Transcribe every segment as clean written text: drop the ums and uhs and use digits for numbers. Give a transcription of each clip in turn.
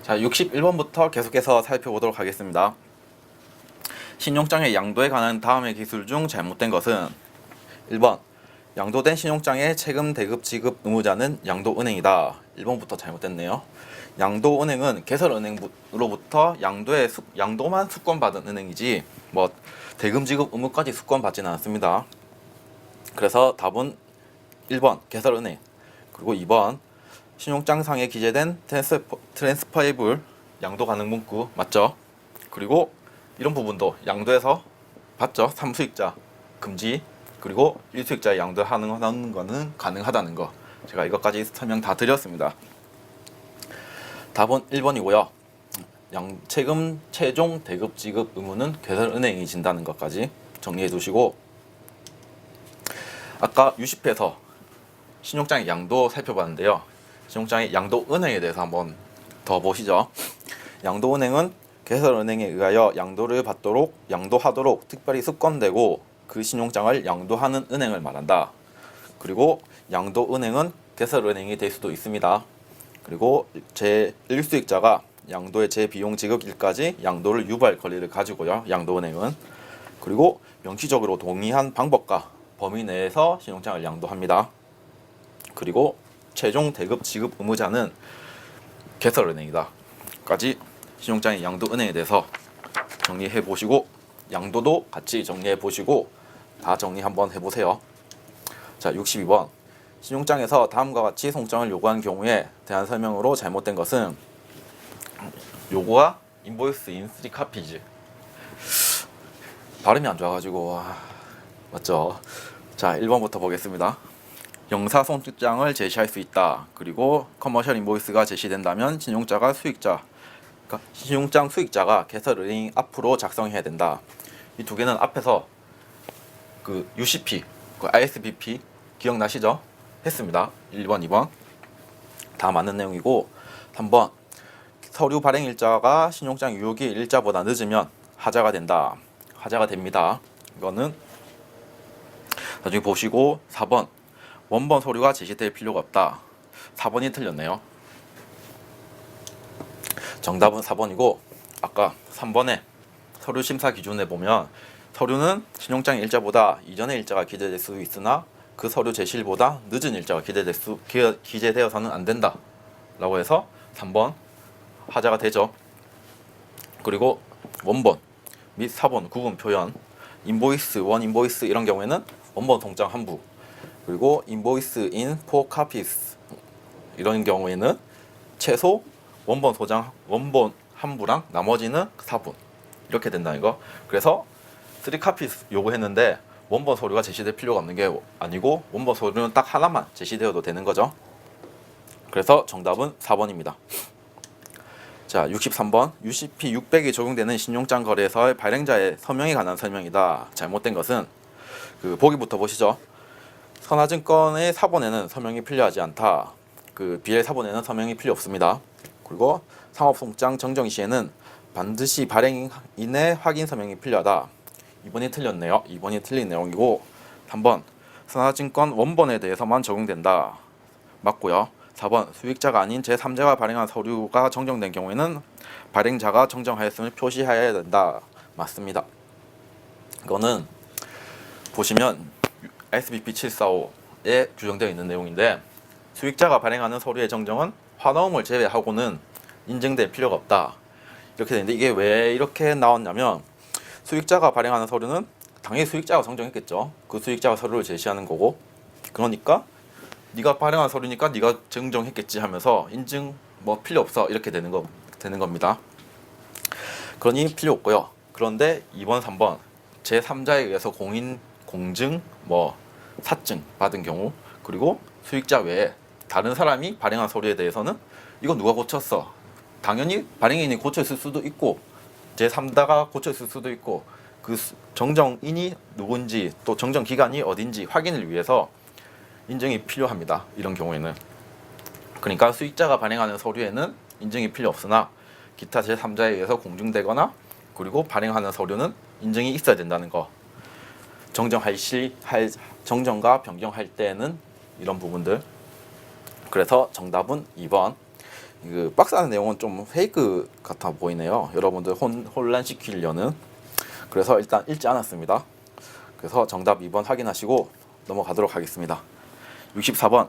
자, 61번부터 계속해서 살펴보도록 하겠습니다. 신용장의 양도에 관한 다음의 기술 중 잘못된 것은 1번 양도된 신용장의 채금 대급 지급 의무자는 양도은행이다. 1번부터 잘못됐네요. 양도은행은 개설은행으로부터 양도만 수권받은 은행이지 뭐 대금 지급 의무까지 수권받지는 않습니다. 그래서 답은 1번 개설은행, 그리고 2번 신용장상에 기재된 트랜스퍼에이블 양도 가능 문구 맞죠? 그리고 이런 부분도 양도해서 봤죠? 3수익자 금지, 그리고 1수익자에 양도하는 거는 가능하다는 거, 제가 이것까지 설명 다 드렸습니다. 답은 1번이고요. 채금 최종 대급 지급 의무는 개설은행이 진다는 것까지 정리해 두시고, 아까 유심해서 신용장의 양도 살펴봤는데요. 신용장의 양도은행에 대해서 한번 더 보시죠. 양도은행은 개설은행에 의하여 양도하도록 특별히 수권되고 그 신용장을 양도하는 은행을 말한다. 그리고 양도은행은 개설은행이 될 수도 있습니다. 그리고 제1수익자가 양도의 재비용 지급일까지 양도를 유보할 권리를 가지고요. 양도은행은. 그리고 명시적으로 동의한 방법과 범위 내에서 신용장을 양도합니다. 그리고 최종 대급 지급 의무자는 개설은행이다. 까지 신용장의 양도은행에 대해서 정리해 보시고, 양도도 같이 정리해 보시고 다 정리 한번 해보세요. 자, 62번 신용장에서 다음과 같이 송장을 요구한 경우에 대한 설명으로 잘못된 것은, 요구가 인보이스 인 3카피즈. 발음이 안 좋아가지고 맞죠? 자, 1번부터 보겠습니다. 영사 송장을 제시할 수 있다. 그리고 커머셜 인보이스가 제시된다면 신용장 수익자가 개설은행 앞으로 작성해야 된다. 이 두 개는 앞에서 그 UCP, 그 ISBP 기억나시죠? 했습니다. 1번, 2번 다 맞는 내용이고, 3번 서류 발행 일자가 신용장 유효기 일자보다 늦으면 하자가 된다. 하자가 됩니다. 이거는 나중에 보시고. 4번 원본 서류가 제시될 필요가 없다. 4번이 틀렸네요. 정답은 4번이고, 아까 3번에 서류 심사 기준에 보면 서류는 신용장 일자보다 이전의 일자가 기재될 수 있으나 그 서류 제시일보다 늦은 일자가 기재되어서는 안 된다 라고 해서 3번 하자가 되죠. 그리고 원본 및 4번 구분 표현, 인보이스, 원 인보이스 이런 경우에는 원본 송장 한 부, 그리고 인보이스 인 4카피스 이런 경우에는 최소 원본 한 부랑 나머지는 4분 이렇게 된다는 거. 그래서 3카피스 요구했는데 원본 서류가 제시될 필요가 없는 게 아니고 원본 서류는 딱 하나만 제시되어도 되는 거죠. 그래서 정답은 4번입니다. 자, 63번 UCP 600이 적용되는 신용장 거래에서의 발행자의 서명에 관한 설명이다. 잘못된 것은, 그 보기부터 보시죠. 선화증권의 사본에는 서명이 필요하지 않다. 그 BL 사본에는 서명이 필요 없습니다. 그리고 상업송장 정정 시에는 반드시 발행인의 확인 서명이 필요하다. 2번이 틀렸네요. 2번이 틀린 내용이고, 3번 선화증권 원본에 대해서만 적용된다. 맞고요. 4번 수익자가 아닌 제3자가 발행한 서류가 정정된 경우에는 발행자가 정정하였음을 표시해야 된다. 맞습니다. 이거는 보시면 SBP 745에 규정되어 있는 내용인데, 수익자가 발행하는 서류의 정정은 환어음을 제외하고는 인증될 필요가 없다. 이렇게 되는데, 이게 왜 이렇게 나왔냐면, 수익자가 발행하는 서류는 당연히 수익자가 정정했겠죠. 그 수익자가 서류를 제시하는 거고, 그러니까 네가 발행한 서류니까 네가 정정했겠지 하면서 인증 뭐 필요 없어 이렇게 되는 겁니다. 그러니 필요 없고요. 그런데 2번, 3번 제3자에 의해서 공증, 사증 받은 경우, 그리고 수익자 외에 다른 사람이 발행한 서류에 대해서는 이거 누가 고쳤어? 당연히 발행인이 고쳤을 수도 있고 제3자가 고쳤을 수도 있고, 그 정정인이 누군지 또 정정 기간이 어딘지 확인을 위해서 인증이 필요합니다. 이런 경우에는. 그러니까 수익자가 발행하는 서류에는 인증이 필요 없으나 기타 제3자에 의해서 공증되거나 그리고 발행하는 서류는 인증이 있어야 된다는 거. 정정과 변경할 때는 이런 부분들. 그래서 정답은 2번 그 박스 안의 내용은 좀 페이크 같아 보이네요. 여러분들 혼란시키려는. 그래서 일단 읽지 않았습니다. 그래서 정답 2번 확인하시고 넘어가도록 하겠습니다. 64번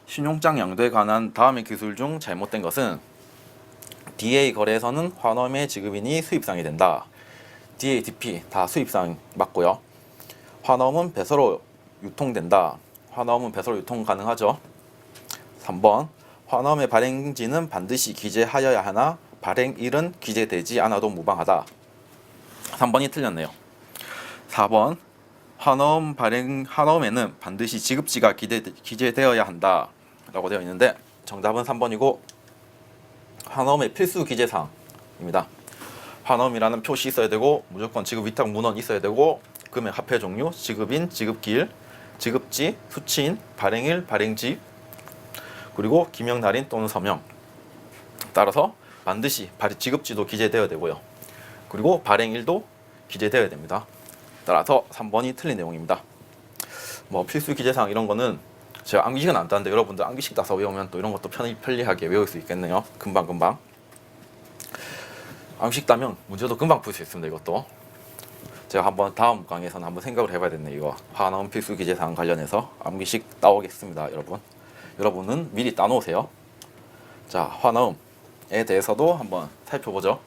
신용장 양도에 관한 다음의 기술 중 잘못된 것은 DA 거래에서는 환원의 지급인이 수입상이 된다. DA, DP 다 수입상 맞고요. 환원은 배서로 유통된다. 환원은 배서로 유통 가능하죠. 3번 환원의 발행지는 반드시 기재하여야 하나 발행일은 기재되지 않아도 무방하다. 3번이 틀렸네요. 4번 환원에는 반드시 지급지가 기재되어야 한다 라고 되어 있는데 정답은 3번이고 환원의 필수 기재사항입니다. 환원이라는 표시 있어야 되고 무조건 지급 위탁 문헌 있어야 되고 금액 화폐 종류, 지급인, 지급기일, 지급지, 수취인, 발행일, 발행지 그리고 기명 날인 또는 서명. 따라서 반드시 지급지도 기재되어야 되고요. 그리고 발행일도 기재되어야 됩니다. 따라서 3번이 틀린 내용입니다. 뭐 필수 기재사항 이런 거는 제가 암기식은 안 따는데 여러분들 암기식 따서 외우면 또 이런 것도 편리하게 외울 수 있겠네요. 금방 암기식 따면 문제도 금방 풀 수 있습니다. 이것도 제가 한번 다음 강의에서는 한번 생각을 해봐야겠네요. 이거 환원 필수 기재사항 관련해서 암기식 따오겠습니다. 여러분은 미리 따놓으세요. 자, 환원에 대해서도 한번 살펴보죠.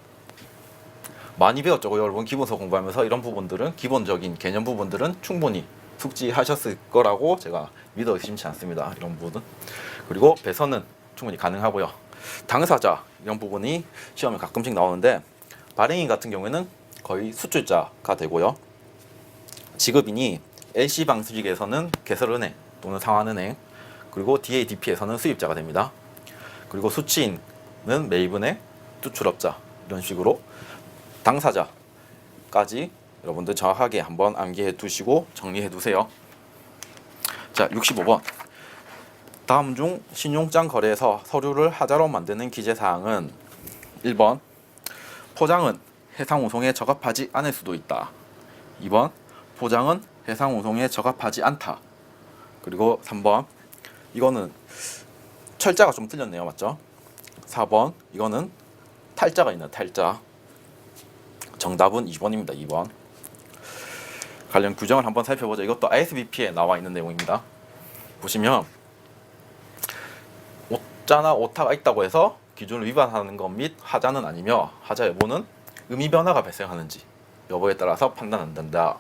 많이 배웠죠, 여러분. 기본서 공부하면서 이런 부분들은 기본적인 개념 부분들은 충분히 숙지하셨을 거라고 제가 믿어 의심치 않습니다. 이런 부분은. 그리고 배서는 충분히 가능하고요. 당사자 이런 부분이 시험에 가끔씩 나오는데 발행인 같은 경우에는 거의 수출자가 되고요. 지급인이 LC 방식에서는 개설은행 또는 상환은행 그리고 DA, DP에서는 수입자가 됩니다. 그리고 수취인은 매입은행, 수출업자 이런 식으로 당사자까지 여러분들 정확하게 한번 암기해 두시고 정리해 두세요. 자, 65번 다음 중 신용장 거래에서 서류를 하자로 만드는 기재사항은 1번 포장은 해상운송에 적합하지 않을 수도 있다. 2번 포장은 해상운송에 적합하지 않다. 그리고 3번 이거는 철자가 좀 틀렸네요. 맞죠? 4번 이거는 탈자가 있는 탈자. 정답은 2번입니다. 2번. 관련 규정을 한번 살펴보죠. 이것도 ISBP에 나와 있는 내용입니다. 보시면 오자나 오타가 있다고 해서 기준을 위반하는 것 및 하자는 아니며 하자 여부는 의미 변화가 발생하는지 여부에 따라서 판단한다.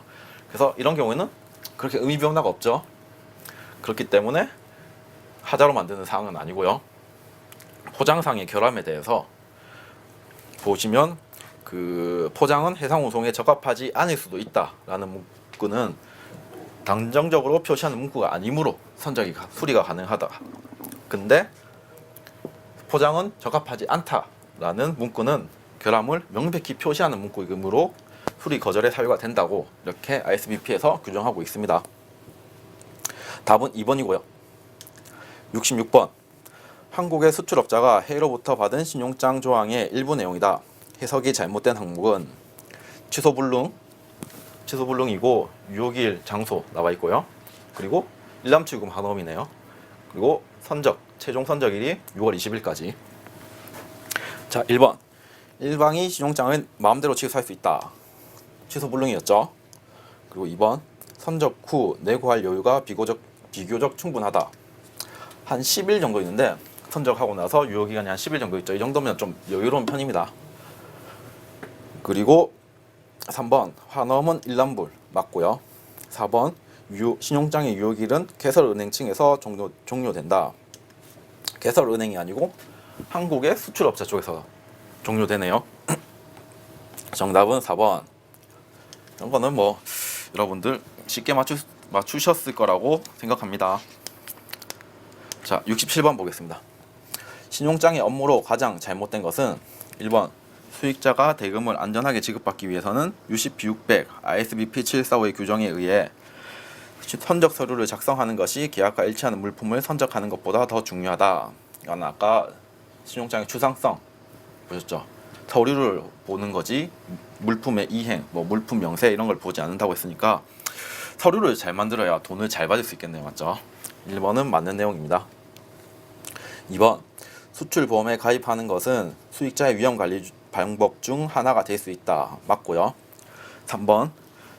그래서 이런 경우에는 그렇게 의미 변화가 없죠. 그렇기 때문에 하자로 만드는 사항은 아니고요. 포장상의 결함에 대해서 보시면 그 포장은 해상운송에 적합하지 않을 수도 있다라는 문구는 단정적으로 표시하는 문구가 아니므로 수리가 가능하다. 근데 포장은 적합하지 않다라는 문구는 결함을 명백히 표시하는 문구이므로 수리 거절의 사유가 된다고 이렇게 ISBP에서 규정하고 있습니다. 답은 2번이고요. 66번 한국의 수출업자가 해외로부터 받은 신용장 조항의 일부 내용이다. 해석이 잘못된 항목은 취소불능이고 유효기일 장소 나와 있고요. 그리고 일람출금 한엄이네요. 그리고 최종 선적일이 6월 20일까지. 자, 1번 일방이 신용장을 마음대로 취소할 수 있다. 취소불능이었죠. 그리고 2번 선적 후 내고할 여유가 비교적 충분하다. 한 10일 정도 있는데 선적하고 나서 유효기간이 한 10일 정도 있죠. 이 정도면 좀 여유로운 편입니다. 그리고 3번 환엄은 일람불 맞고요. 4번 신용장의 유효기일은 개설은행층에서 종료된다. 개설은행이 아니고 한국의 수출업자 쪽에서 종료되네요. 정답은 4번. 이런 거는 뭐 여러분들 쉽게 맞추셨을 거라고 생각합니다. 자, 67번 보겠습니다. 신용장의 업무로 가장 잘못된 것은 1번 수익자가 대금을 안전하게 지급받기 위해서는 UCP600 ISBP 745의 규정에 의해 선적 서류를 작성하는 것이 계약과 일치하는 물품을 선적하는 것보다 더 중요하다. 이건 아까 신용장의 추상성 보셨죠? 서류를 보는 거지 물품의 이행, 물품 명세 이런 걸 보지 않는다고 했으니까 서류를 잘 만들어야 돈을 잘 받을 수 있겠네요. 맞죠? 1번은 맞는 내용입니다. 2번 수출 보험에 가입하는 것은 수익자의 위험 관리 방법 중 하나가 될 수 있다. 맞고요. 3번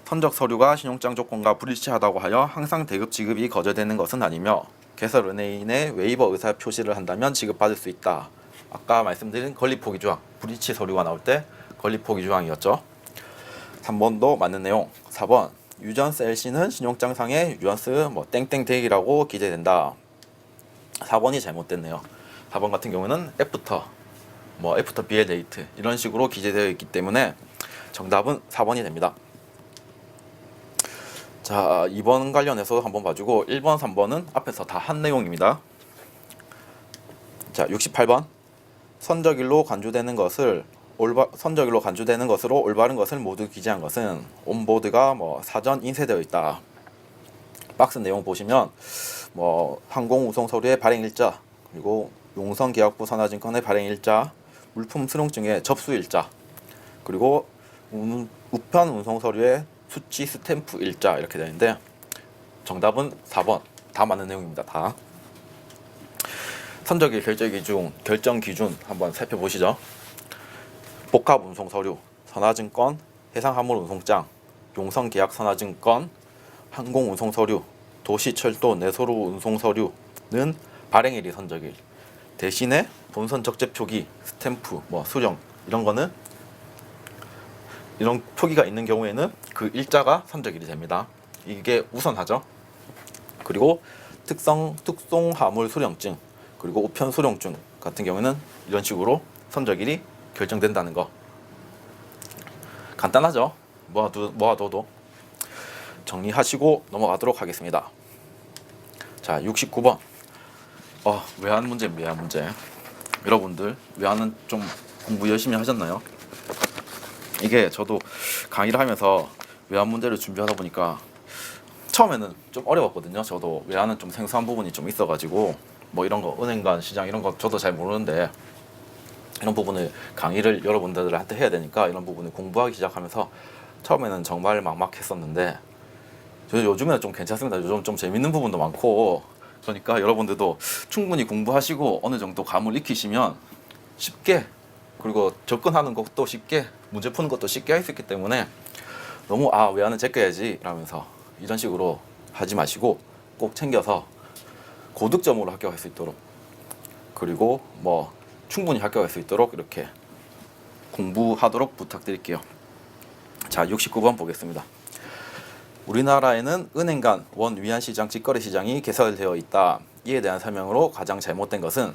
선적 서류가 신용장 조건과 불일치하다고 하여 항상 대급 지급이 거절되는 것은 아니며 개설은행에 웨이버 의사 표시를 한다면 지급받을 수 있다. 아까 말씀드린 권리포기 조항, 불일치 서류가 나올 때 권리포기 조항이었죠. 3번도 맞는 내용. 4번 유전스 LC는 신용장상의 유전스 땡땡 대기라고 기재된다. 4번이 잘못됐네요. 4번 같은 경우는 애프터 비의 데이트 이런 식으로 기재되어 있기 때문에 정답은 4번이 됩니다. 자, 2번 관련해서 한번 봐주고 1번, 3번은 앞에서 다 한 내용입니다. 자, 68번 선적일로 간주되는 것으로 올바른 것을 모두 기재한 것은 온보드가 사전 인쇄되어 있다. 박스 내용 보시면 항공우송 서류의 발행일자, 그리고 용성계약부 선화증권의 발행일자, 물품 수령증의 접수일자, 그리고 우편 운송 서류의 수치 스탬프 일자 이렇게 되는데 정답은 4번. 다 맞는 내용입니다. 다. 선적일 결정 기준 한번 살펴보시죠. 복합 운송 서류, 선화증권, 해상화물 운송장, 용성계약 선화증권, 항공운송 서류, 도시철도 내소로 운송 서류는 발행일이 선적일. 대신에 본선 적재 표기, 스탬프, 수령 이런 표기가 있는 경우에는 그 일자가 선적일이 됩니다. 이게 우선하죠. 그리고 특송 화물 수령증, 그리고 우편 수령증 같은 경우는 이런 식으로 선적일이 결정된다는 거. 간단하죠. 모아둬도 정리하시고 넘어가도록 하겠습니다. 자, 69번 외환 문제입니다. 외환 문제. 여러분들 외환은 좀 공부 열심히 하셨나요? 이게 저도 강의를 하면서 외환 문제를 준비하다 보니까 처음에는 좀 어려웠거든요. 저도 외환은 좀 생소한 부분이 좀 있어가지고 이런 거 은행 간 시장 이런 거 저도 잘 모르는데 이런 부분을 강의를 여러분들한테 해야 되니까 이런 부분을 공부하기 시작하면서 처음에는 정말 막막했었는데 저 요즘에는 좀 괜찮습니다. 요즘 좀 재밌는 부분도 많고 그러니까 여러분들도 충분히 공부하시고 어느 정도 감을 익히시면 쉽게, 그리고 접근하는 것도 쉽게, 문제 푸는 것도 쉽게 할 수 있기 때문에 너무 외환은 제껴야지 라면서 이런 식으로 하지 마시고 꼭 챙겨서 고득점으로 합격할 수 있도록, 그리고 충분히 합격할 수 있도록 이렇게 공부하도록 부탁드릴게요. 자, 69번 보겠습니다. 우리나라에는 은행 간 원 위안 시장 직거래 시장이 개설되어 있다. 이에 대한 설명으로 가장 잘못된 것은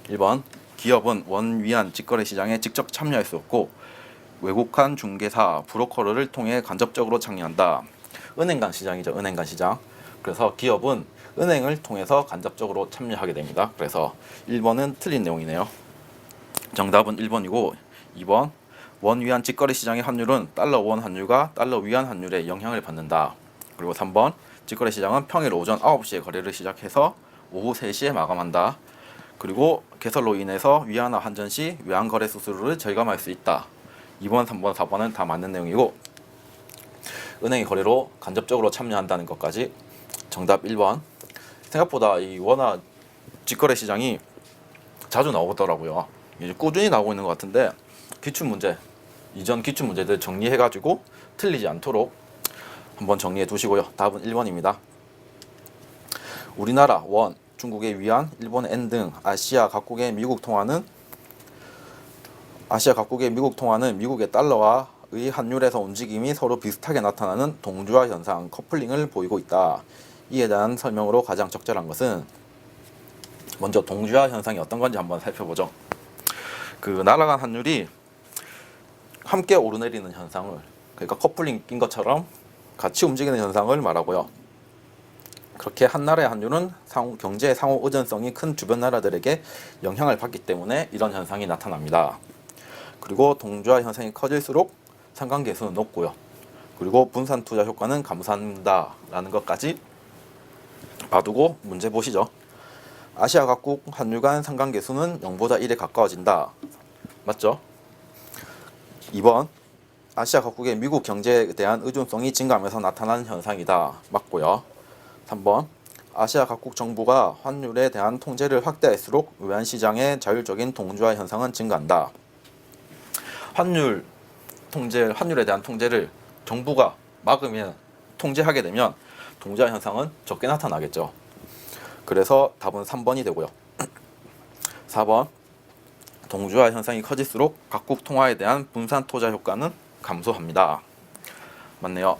1번 기업은 원 위안 직거래 시장에 직접 참여할 수 없고 외국한 중개사, 브로커를 통해 간접적으로 참여한다. 은행 간 시장이죠. 은행 간 시장. 그래서 기업은 은행을 통해서 간접적으로 참여하게 됩니다. 그래서 1번은 틀린 내용이네요. 정답은 1번이고 2번 원 위안 직거래 시장의 환율은 달러 원 환율과 달러 위안 환율에 영향을 받는다. 그리고 3번 직거래 시장은 평일 오전 9시에 거래를 시작해서 오후 3시에 마감한다. 그리고 개설로 인해서 위안화 환전 시 외환 거래 수수료를 절감할 수 있다. 2번, 3번, 4번은 다 맞는 내용이고 은행의 거래로 간접적으로 참여한다는 것까지 정답 1번. 생각보다 이 원화 직거래 시장이 자주 나오더라고요. 이제 꾸준히 나오고 있는 것 같은데 기출문제, 이전 기출문제들 정리해가지고 틀리지 않도록 한번 정리해 두시고요. 답은 1번입니다. 우리나라 원, 중국의 위안, 일본의 엔 등 아시아 각국의 미국 통화는 미국의 달러와의 환율에서 움직임이 서로 비슷하게 나타나는 동주화 현상, 커플링을 보이고 있다. 이에 대한 설명으로 가장 적절한 것은 먼저 동주화 현상이 어떤 건지 한번 살펴보죠. 그 나라 간 환율이 함께 오르내리는 현상을, 그러니까 커플링인 것처럼 같이 움직이는 현상을 말하고요. 그렇게 한 나라의 환율은 경제의 상호 의존성이 큰 주변 나라들에게 영향을 받기 때문에 이런 현상이 나타납니다. 그리고 동주화 현상이 커질수록 상관계수는 높고요. 그리고 분산 투자 효과는 감소한다 라는 것까지 봐두고 문제 보시죠. 아시아 각국 환율 간 상관계수는 0보다 1에 가까워진다. 맞죠? 2번 아시아 각국의 미국 경제에 대한 의존성이 증가하면서 나타나는 현상이다. 맞고요. 3번 아시아 각국 정부가 환율에 대한 통제를 확대할수록 외환시장의 자율적인 동주화 현상은 증가한다. 환율에 대한 통제를 정부가 막으면 통제하게 되면 동주화 현상은 적게 나타나겠죠. 그래서 답은 3번이 되고요. 4번 동주화 현상이 커질수록 각국 통화에 대한 분산 투자 효과는 감소합니다. 맞네요.